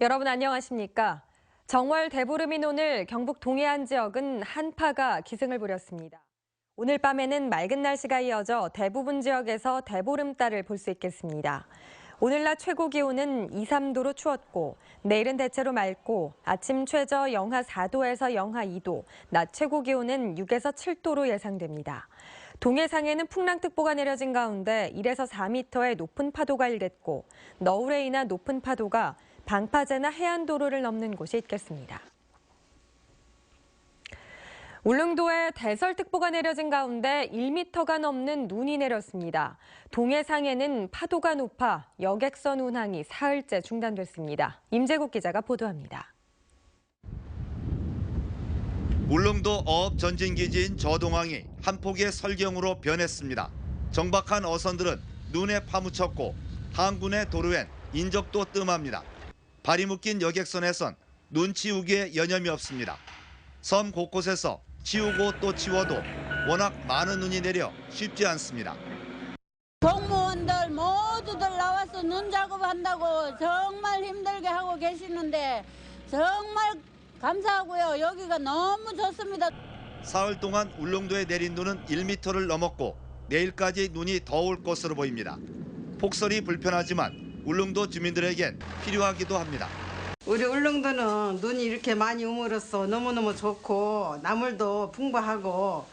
여러분 안녕하십니까? 정월 대보름인 오늘 경북 동해안 지역은 한파가 기승을 부렸습니다. 오늘 밤에는 맑은 날씨가 이어져 대부분 지역에서 대보름달을 볼 수 있겠습니다. 오늘 낮 최고 기온은 2, 3도로 추웠고 내일은 대체로 맑고 아침 최저 영하 4도에서 영하 2도, 낮 최고 기온은 6에서 7도로 예상됩니다. 동해상에는 풍랑특보가 내려진 가운데 1에서 4m의 높은 파도가 일겠고 너울에 인한 높은 파도가 방파제나 해안도로를 넘는 곳이 있겠습니다. 울릉도에 대설특보가 내려진 가운데 1m가 넘는 눈이 내렸습니다. 동해상에는 파도가 높아 여객선 운항이 사흘째 중단됐습니다. 임재국 기자가 보도합니다. 울릉도 어업 전진기지인 저동항이 한 폭의 설경으로 변했습니다. 정박한 어선들은 눈에 파묻혔고 항군의 도로엔 인적도 뜸합니다. 발이 묶인 여객선에선 눈 치우기에 여념이 없습니다. 섬 곳곳에서 치우고 또 치워도 워낙 많은 눈이 내려 쉽지 않습니다. 공무원들 모두들 나와서 눈 작업한다고 정말 힘들게 하고 계시는데 정말 감사하고요. 여기가 너무 좋습니다. 사흘 동안 울릉도에 내린 눈은 1m를 넘었고 내일까지 눈이 더 올 것으로 보입니다. 폭설이 불편하지만 울릉도 주민들에겐 필요하기도 합니다. 우리 울릉도는 눈이 이렇게 많이 오므로써 너무너무 좋고 나물도 풍부하고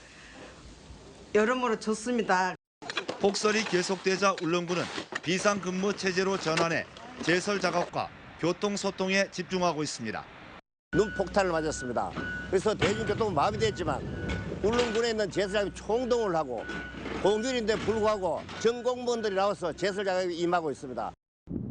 여러모로 좋습니다. 폭설이 계속되자 울릉군은 비상근무 체제로 전환해 제설 작업과 교통소통에 집중하고 있습니다. 눈 폭탄을 맞았습니다. 그래서 대중교통은 마비됐지만 울릉군에 있는 제설작업이 총동을 하고 공휴일인데 불구하고 전 공무원들이 나와서 제설 작업에 임하고 있습니다.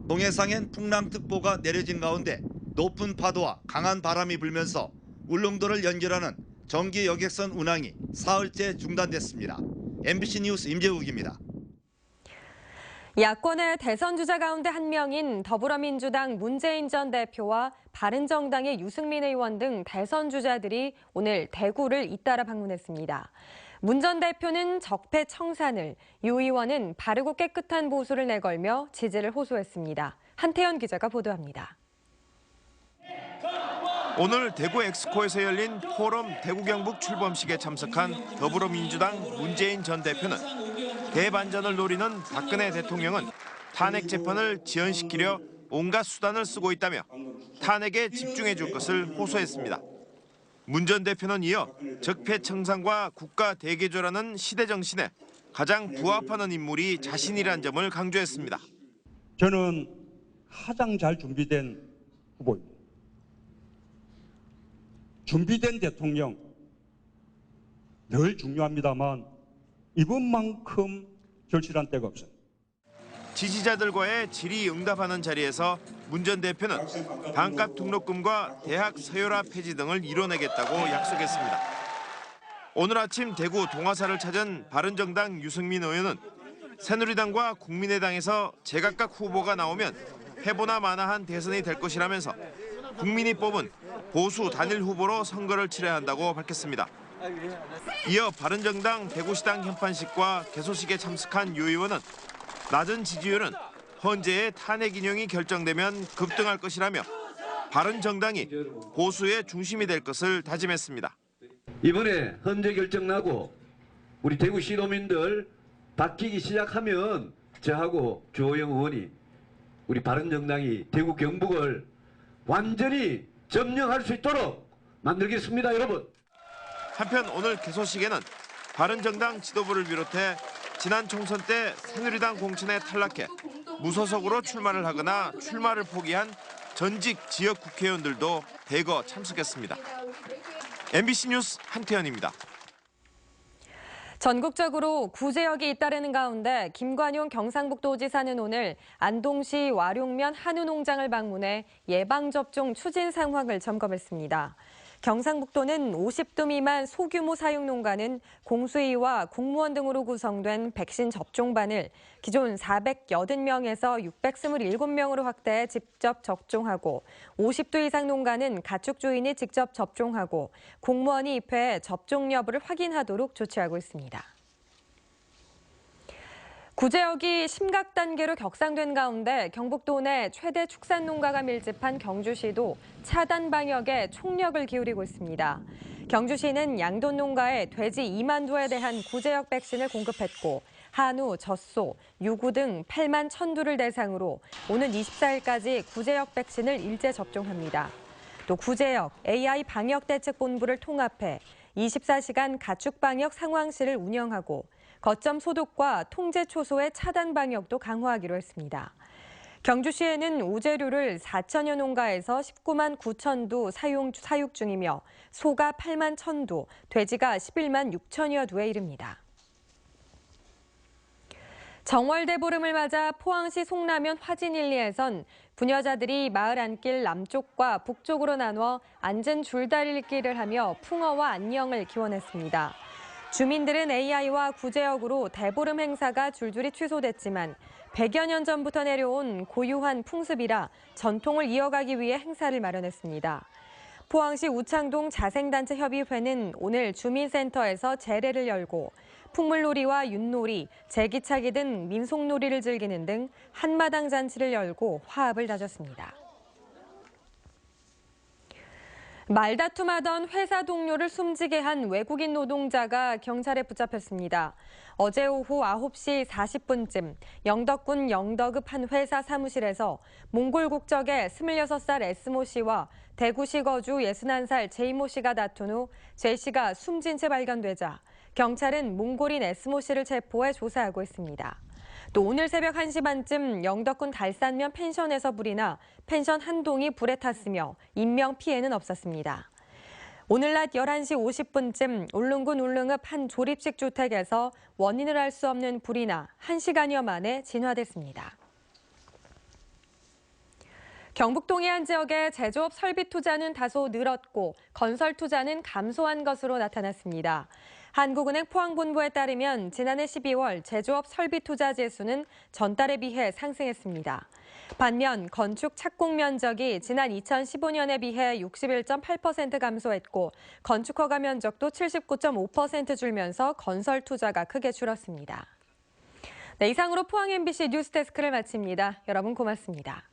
동해상엔 풍랑특보가 내려진 가운데 높은 파도와 강한 바람이 불면서 울릉도를 연결하는 정기 여객선 운항이 사흘째 중단됐습니다. MBC 뉴스 임재욱입니다. 야권의 대선 주자 가운데 한 명인 더불어민주당 문재인 전 대표와 바른정당의 유승민 의원 등 대선 주자들이 오늘 대구를 잇따라 방문했습니다. 문 전 대표는 적폐 청산을, 유 의원은 바르고 깨끗한 보수를 내걸며 지지를 호소했습니다. 한태현 기자가 보도합니다. 오늘 대구 엑스코에서 열린 포럼 대구 경북 출범식에 참석한 더불어민주당 문재인 전 대표는 대반전을 노리는 박근혜 대통령은 탄핵 재판을 지연시키려 온갖 수단을 쓰고 있다며 탄핵에 집중해 줄 것을 호소했습니다. 문 전 대표는 이어 적폐청산과 국가 대개조라는 시대 정신에 가장 부합하는 인물이 자신이란 점을 강조했습니다. 저는 가장 잘 준비된 후보입니다. 준비된 대통령 늘 중요합니다만 이번만큼 절실한 때가 없습니다. 지지자들과의 질의응답하는 자리에서 문 전 대표는 반값 등록금과 대학 서열화 폐지 등을 이뤄내겠다고 약속했습니다. 오늘 아침 대구 동화사를 찾은 바른정당 유승민 의원은 새누리당과 국민의당에서 제각각 후보가 나오면 해보나 마나한 대선이 될 것이라면서 국민이 뽑은 보수 단일 후보로 선거를 치러야 한다고 밝혔습니다. 이어 바른정당 대구시당 현판식과 개소식에 참석한 유 의원은 낮은 지지율은 헌재의 탄핵 인용이 결정되면 급등할 것이라며 바른정당이 보수의 중심이 될 것을 다짐했습니다. 이번에 헌재 결정 나고 우리 대구 시도민들 바뀌기 시작하면 저하고 주호영 의원이 우리 바른정당이 대구 경북을 완전히 점령할 수 있도록 만들겠습니다, 여러분. 한편 오늘 개소식에는 바른정당 지도부를 비롯해 지난 총선 때 새누리당 공천에 탈락해 무소속으로 출마를 하거나 출마를 포기한 전직 지역 국회의원들도 대거 참석했습니다. MBC 뉴스 한태현입니다. 전국적으로 구제역이 잇따르는 가운데 김관용 경상북도지사는 오늘 안동시 와룡면 한우농장을 방문해 예방접종 추진 상황을 점검했습니다. 경상북도는 50도 미만 소규모 사육 농가는 공수위와 공무원 등으로 구성된 백신 접종반을 기존 480명에서 627명으로 확대해 직접 접종하고 50도 이상 농가는 가축 주인이 직접 접종하고 공무원이 입회해 접종 여부를 확인하도록 조치하고 있습니다. 구제역이 심각 단계로 격상된 가운데 경북도 내 최대 축산 농가가 밀집한 경주시도 차단 방역에 총력을 기울이고 있습니다. 경주시는 양돈 농가에 돼지 2만 두에 대한 구제역 백신을 공급했고 한우, 젖소, 유구 등 8만 1,000두를 대상으로 오는 24일까지 구제역 백신을 일제 접종합니다. 또 구제역 AI 방역대책본부를 통합해 24시간 가축 방역 상황실을 운영하고 거점 소독과 통제 초소의 차단 방역도 강화하기로 했습니다. 경주시에는 우제류를 4천여 농가에서 19만 9천 두 사육 중이며 소가 8만 1,000두, 돼지가 11만 6천여 두에 이릅니다. 정월 대보름을 맞아 포항시 송라면 화진일리에선 부녀자들이 마을 안길 남쪽과 북쪽으로 나눠 앉은 줄다리기를 하며 풍어와 안녕을 기원했습니다. 주민들은 AI와 구제역으로 대보름 행사가 줄줄이 취소됐지만 100여 년 전부터 내려온 고유한 풍습이라 전통을 이어가기 위해 행사를 마련했습니다. 포항시 우창동 자생단체협의회는 오늘 주민센터에서 제례를 열고 풍물놀이와 윷놀이, 제기차기 등 민속놀이를 즐기는 등 한마당 잔치를 열고 화합을 다졌습니다. 말다툼하던 회사 동료를 숨지게 한 외국인 노동자가 경찰에 붙잡혔습니다. 어제 오후 9시 40분쯤 영덕군 영덕읍 한 회사 사무실에서 몽골 국적의 26살 S모 씨와 대구시 거주 61살 J모 씨가 다툰 후 J 씨가 숨진 채 발견되자 경찰은 몽골인 S모 씨를 체포해 조사하고 있습니다. 또 오늘 새벽 1시 반쯤 영덕군 달산면 펜션에서 불이 나 펜션 한 동이 불에 탔으며 인명 피해는 없었습니다. 오늘 낮 11시 50분쯤 울릉군 울릉읍 한 조립식 주택에서 원인을 알 수 없는 불이 나 1시간여 만에 진화됐습니다. 경북 동해안 지역의 제조업 설비 투자는 다소 늘었고 건설 투자는 감소한 것으로 나타났습니다. 한국은행 포항본부에 따르면 지난해 12월 제조업 설비 투자 지수는 전달에 비해 상승했습니다. 반면 건축 착공 면적이 지난 2015년에 비해 61.8% 감소했고 건축 허가 면적도 79.5% 줄면서 건설 투자가 크게 줄었습니다. 네, 이상으로 포항 MBC 뉴스데스크를 마칩니다. 여러분 고맙습니다.